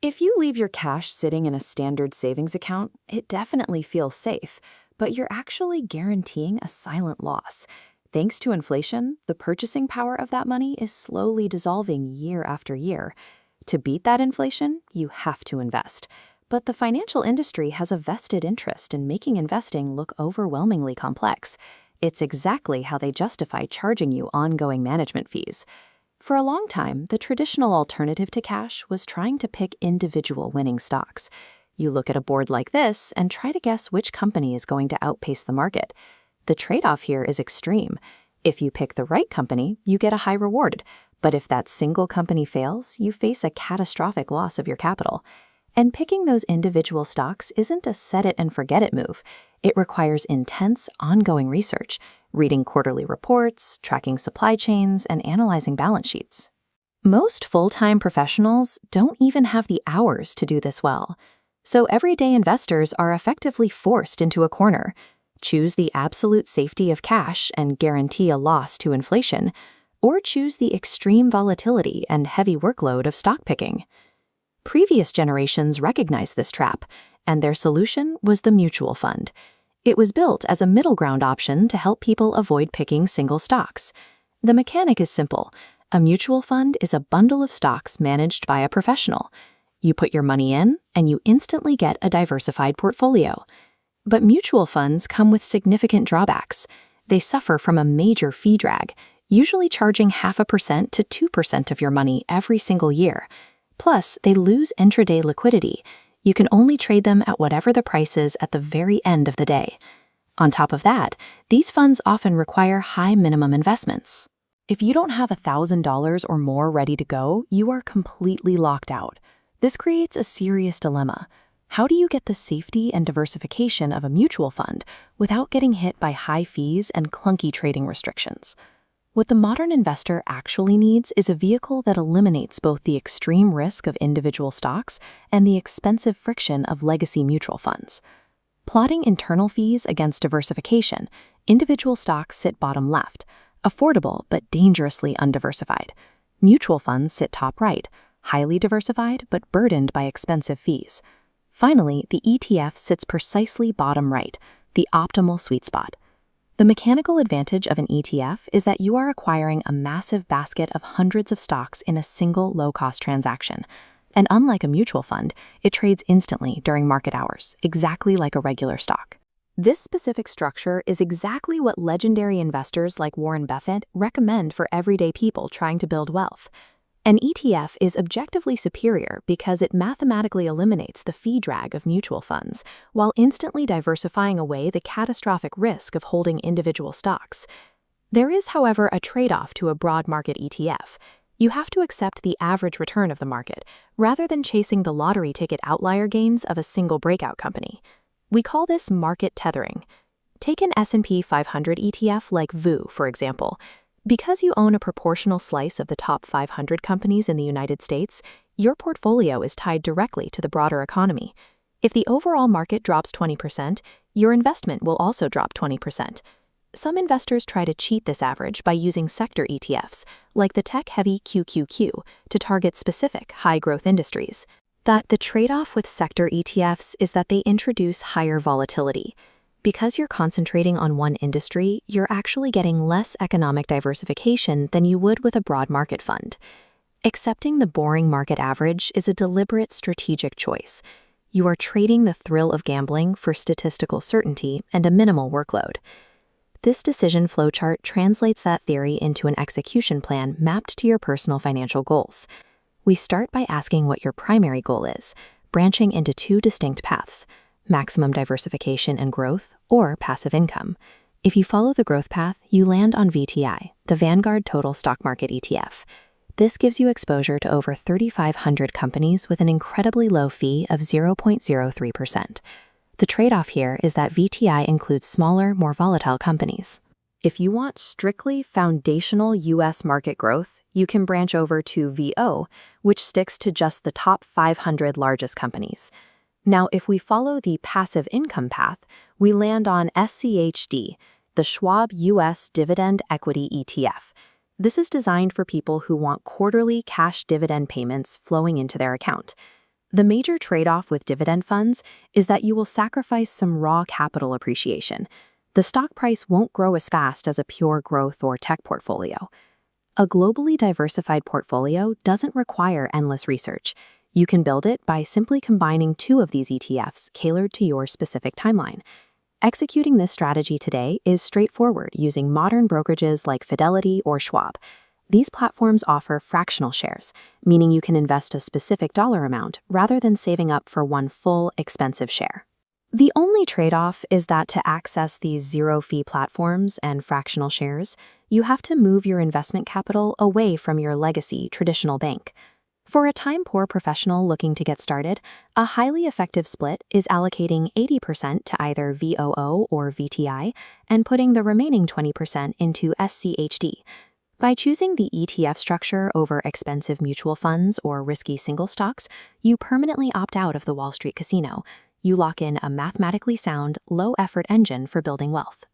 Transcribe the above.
If you leave your cash sitting in a standard savings account, it definitely feels safe, but you're actually guaranteeing a silent loss. Thanks to inflation, the purchasing power of that money is slowly dissolving year after year. To beat that inflation, you have to invest. But the financial industry has a vested interest in making investing look overwhelmingly complex. It's exactly how they justify charging you ongoing management fees. For a long time, the traditional alternative to cash was trying to pick individual winning stocks. You look at a board like this and try to guess which company is going to outpace the market. The trade-off here is extreme. If you pick the right company, you get a high reward. But if that single company fails, you face a catastrophic loss of your capital. And picking those individual stocks isn't a set-it-and-forget-it move. It requires intense, ongoing research, reading quarterly reports, tracking supply chains, and analyzing balance sheets. Most full-time professionals don't even have the hours to do this well. So everyday investors are effectively forced into a corner. Choose the absolute safety of cash and guarantee a loss to inflation, or choose the extreme volatility and heavy workload of stock picking. Previous generations recognized this trap, and their solution was the mutual fund. It was built as a middle ground option to help people avoid picking single stocks. The mechanic is simple. A mutual fund is a bundle of stocks managed by a professional. You put your money in, and you instantly get a diversified portfolio. But mutual funds come with significant drawbacks. They suffer from a major fee drag, usually charging 0.5% to 2% of your money every single year. Plus, they lose intraday liquidity. You can only trade them at whatever the price is at the very end of the day. On top of that, these funds often require high minimum investments. If you don't have $1,000 or more ready to go, you are completely locked out. This creates a serious dilemma. How do you get the safety and diversification of a mutual fund without getting hit by high fees and clunky trading restrictions? What the modern investor actually needs is a vehicle that eliminates both the extreme risk of individual stocks and the expensive friction of legacy mutual funds. Plotting internal fees against diversification, individual stocks sit bottom left, affordable but dangerously undiversified. Mutual funds sit top right, highly diversified but burdened by expensive fees. Finally, the ETF sits precisely bottom right, the optimal sweet spot. The mechanical advantage of an ETF is that you are acquiring a massive basket of hundreds of stocks in a single low-cost transaction. And unlike a mutual fund, it trades instantly during market hours, exactly like a regular stock. This specific structure is exactly what legendary investors like Warren Buffett recommend for everyday people trying to build wealth. An ETF is objectively superior because it mathematically eliminates the fee drag of mutual funds, while instantly diversifying away the catastrophic risk of holding individual stocks. There is, however, a trade-off to a broad market ETF. You have to accept the average return of the market, rather than chasing the lottery ticket outlier gains of a single breakout company. We call this market tethering. Take an S&P 500 ETF like VU, for example. Because you own a proportional slice of the top 500 companies in the United States, your portfolio is tied directly to the broader economy. If the overall market drops 20%, your investment will also drop 20%. Some investors try to cheat this average by using sector ETFs, like the tech-heavy QQQ, to target specific high-growth industries. The trade-off with sector ETFs is that they introduce higher volatility. Because you're concentrating on one industry, you're actually getting less economic diversification than you would with a broad market fund. Accepting the boring market average is a deliberate strategic choice. You are trading the thrill of gambling for statistical certainty and a minimal workload. This decision flowchart translates that theory into an execution plan mapped to your personal financial goals. We start by asking what your primary goal is, branching into two distinct paths: maximum diversification and growth, or passive income. If you follow the growth path, you land on VTI, the Vanguard Total Stock Market ETF. This gives you exposure to over 3,500 companies with an incredibly low fee of 0.03%. The trade-off here is that VTI includes smaller, more volatile companies. If you want strictly foundational U.S. market growth, you can branch over to VO, which sticks to just the top 500 largest companies. Now, if we follow the passive income path, we land on SCHD, the Schwab U.S. Dividend Equity ETF. This is designed for people who want quarterly cash dividend payments flowing into their account. The major trade-off with dividend funds is that you will sacrifice some raw capital appreciation. The stock price won't grow as fast as a pure growth or tech portfolio. A globally diversified portfolio doesn't require endless research. You can build it by simply combining two of these ETFs tailored to your specific timeline. Executing this strategy today is straightforward using modern brokerages like Fidelity or Schwab. These platforms offer fractional shares, meaning you can invest a specific dollar amount rather than saving up for one full, expensive share. The only trade-off is that to access these zero-fee platforms and fractional shares, you have to move your investment capital away from your legacy traditional bank. For a time-poor professional looking to get started, a highly effective split is allocating 80% to either VOO or VTI and putting the remaining 20% into SCHD. By choosing the ETF structure over expensive mutual funds or risky single stocks, you permanently opt out of the Wall Street casino. You lock in a mathematically sound, low-effort engine for building wealth.